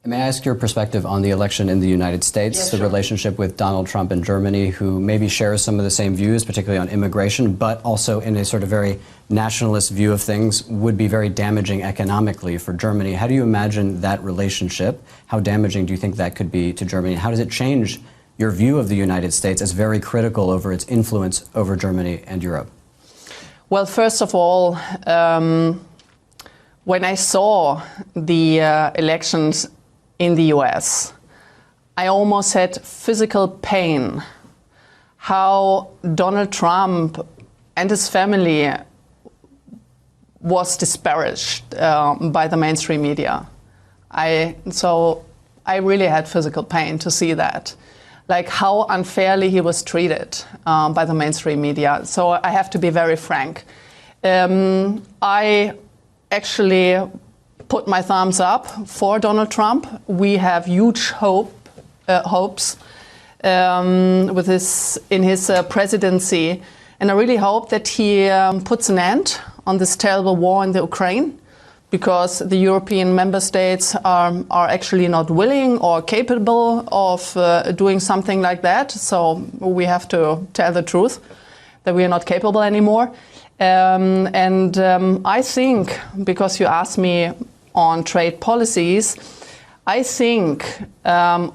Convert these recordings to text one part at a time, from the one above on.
May I ask your perspective on the election in the United States, Yes, the sure. relationship with Donald Trump and Germany, who maybe shares some of the same views, particularly on immigration, but also in a sort of very nationalist view of things, would be very damaging economically for Germany. How do you imagine that relationship? How damaging do you think that could be to Germany? How does it change your view of the United States as very critical over its influence over Germany and Europe? Well, first of all, when I saw the elections in the US, I almost had physical pain how Donald Trump and his family was disparaged by the mainstream media. So I really had physical pain to see that, like how unfairly he was treated by the mainstream media. So I have to be very frank. I actually put my thumbs up for Donald Trump. We have huge hopes in his presidency, and I really hope that he puts an end on this terrible war in the Ukraine, because the European member states are actually not willing or capable of doing something like that. So we have to tell the truth that we are not capable anymore. I think, because you asked me on trade policies, I think that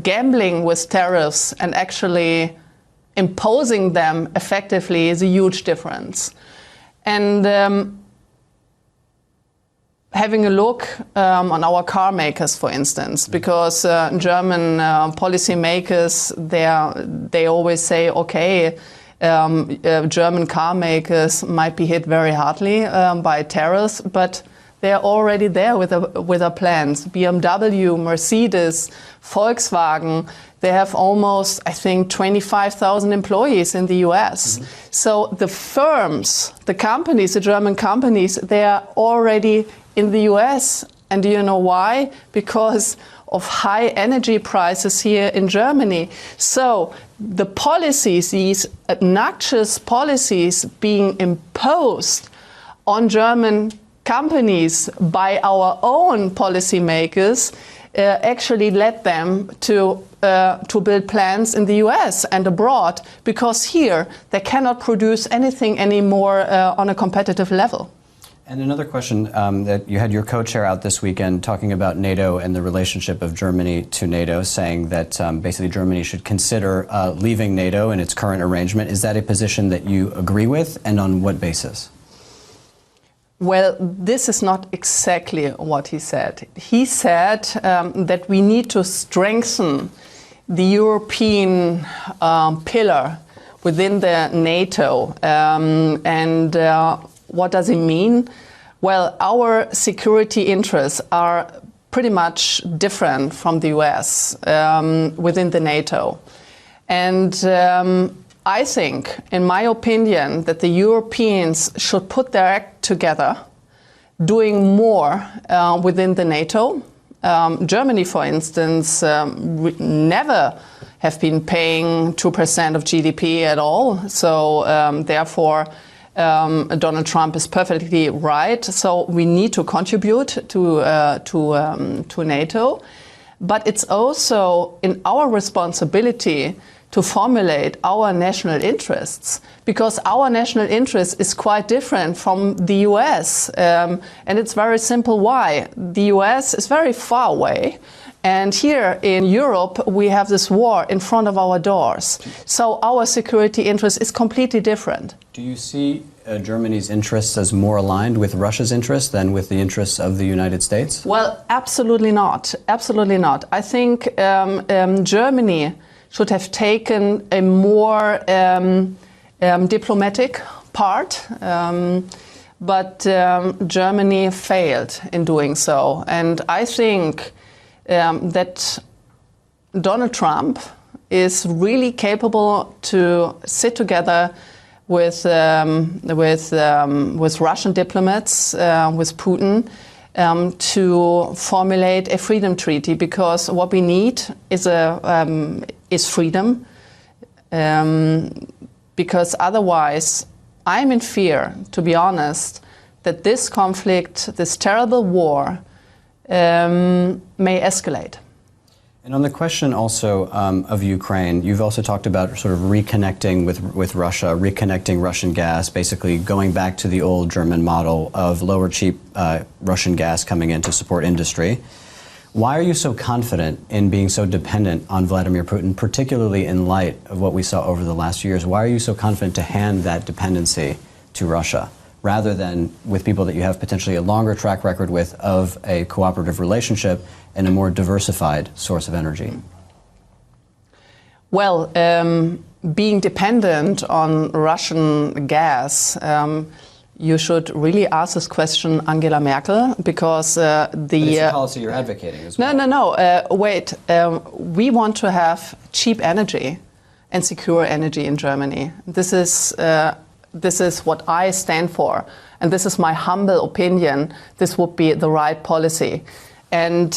gambling with tariffs and actually imposing them effectively is a huge difference. And having a look on our car makers, for instance, because German policymakers, they always say, okay, German car makers might be hit very hardly by tariffs, but they're already there with their plans. BMW, Mercedes, Volkswagen, they have almost, I think, 25,000 employees in the US. Mm-hmm. So the firms, the companies, the German companies, they are already in the US. And do you know why? Because of high energy prices here in Germany. So the policies, these obnoxious policies being imposed on German companies by our own policymakers actually led them to build plants in the US and abroad, because here they cannot produce anything anymore on a competitive level. And another question, that you had your co-chair out this weekend talking about NATO and the relationship of Germany to NATO, saying that basically Germany should consider leaving NATO in its current arrangement. Is that a position that you agree with, and on what basis? Well, this is not exactly what he said. He said that we need to strengthen the European pillar within the NATO. What does it mean? Well, our security interests are pretty much different from the US within the NATO. And I think, in my opinion, that the Europeans should put their act together, doing more within the NATO. Germany, for instance, never have been paying 2% of GDP at all. So therefore, Donald Trump is perfectly right. So we need to contribute to NATO. But it's also in our responsibility to formulate our national interests, because our national interest is quite different from the US. And it's very simple why. The US is very far away. And here in Europe, we have this war in front of our doors. So our security interest is completely different. Do you see Germany's interests as more aligned with Russia's interests than with the interests of the United States? Well, absolutely not. Absolutely not. I think Germany should have taken a more diplomatic part, but Germany failed in doing so. And I think that Donald Trump is really capable to sit together with Russian diplomats, with Putin, to formulate a freedom treaty, because what we need is freedom, because otherwise I'm in fear, to be honest, that this conflict, this terrible war, may escalate. And on the question also of Ukraine, you've also talked about sort of reconnecting with Russia, reconnecting Russian gas, basically going back to the old German model of lower cheap Russian gas coming in to support industry. Why are you so confident in being so dependent on Vladimir Putin, particularly in light of what we saw over the last few years? Why are you so confident to hand that dependency to Russia, rather than with people that you have potentially a longer track record with of a cooperative relationship and a more diversified source of energy? Well, being dependent on Russian gas, you should really ask this question Angela Merkel, because But it's a policy you're advocating as well. No. Wait. We want to have cheap energy and secure energy in Germany. This is what I stand for, and this is my humble opinion. This would be the right policy. And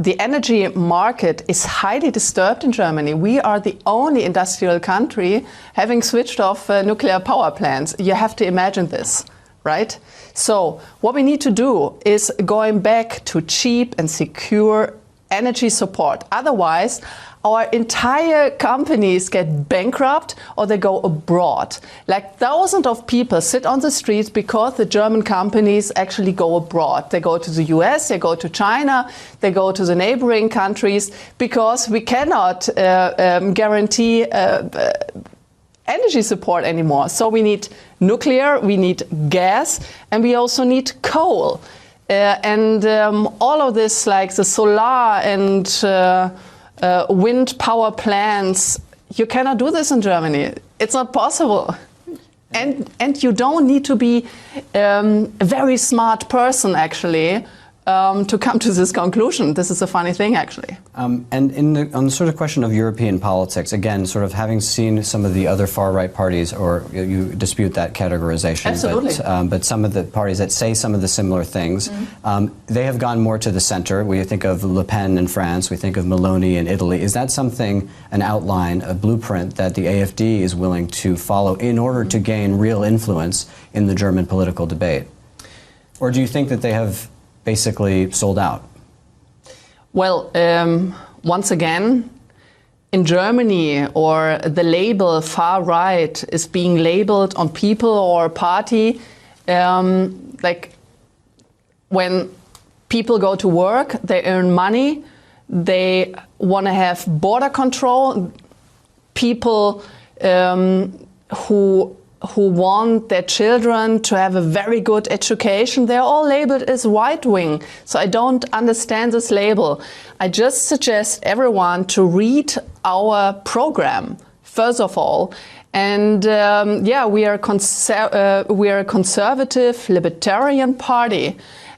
the energy market is highly disturbed in Germany. We are the only industrial country having switched off nuclear power plants. You have to imagine this, right? So what we need to do is going back to cheap and secure energy support. Otherwise, our entire companies get bankrupt or they go abroad. Like thousands of people sit on the streets because the German companies actually go abroad. They go to the US, they go to China, they go to the neighboring countries because we cannot guarantee energy support anymore. So we need nuclear, we need gas, and we also need coal. All of this, like the solar and wind power plants, you cannot do this in Germany. It's not possible. And you don't need to be a very smart person, actually, to come to this conclusion. This is a funny thing, actually. And on the sort of question of European politics, again, sort of having seen some of the other far-right parties, or you dispute that categorization, absolutely. But some of the parties that say some of the similar things, they have gone more to the center. We think of Le Pen in France, we think of Meloni in Italy. Is that something, an outline, a blueprint that the AfD is willing to follow in order to gain real influence in the German political debate? Or do you think that they have basically sold out? Well, once again, in Germany, or the label far right is being labeled on people or party, like when people go to work, they earn money, they want to have border control. People who want their children to have a very good education, they're all labeled as right-wing. So I don't understand this label. I just suggest everyone to read our program, first of all. And we are a conservative, libertarian party.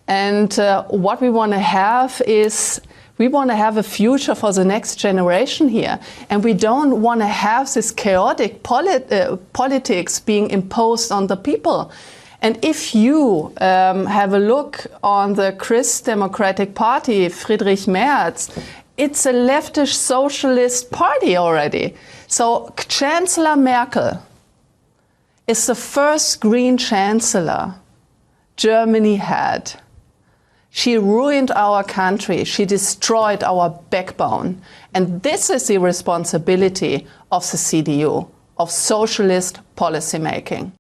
And what we want to have is, we want to have a future for the next generation here. And we don't want to have this chaotic politics being imposed on the people. And if you have a look on the Christ Democratic Party, Friedrich Merz, it's a leftist socialist party already. So Chancellor Merkel is the first green chancellor Germany had. She ruined our country. She destroyed our backbone. And this is the responsibility of the CDU, of socialist policymaking.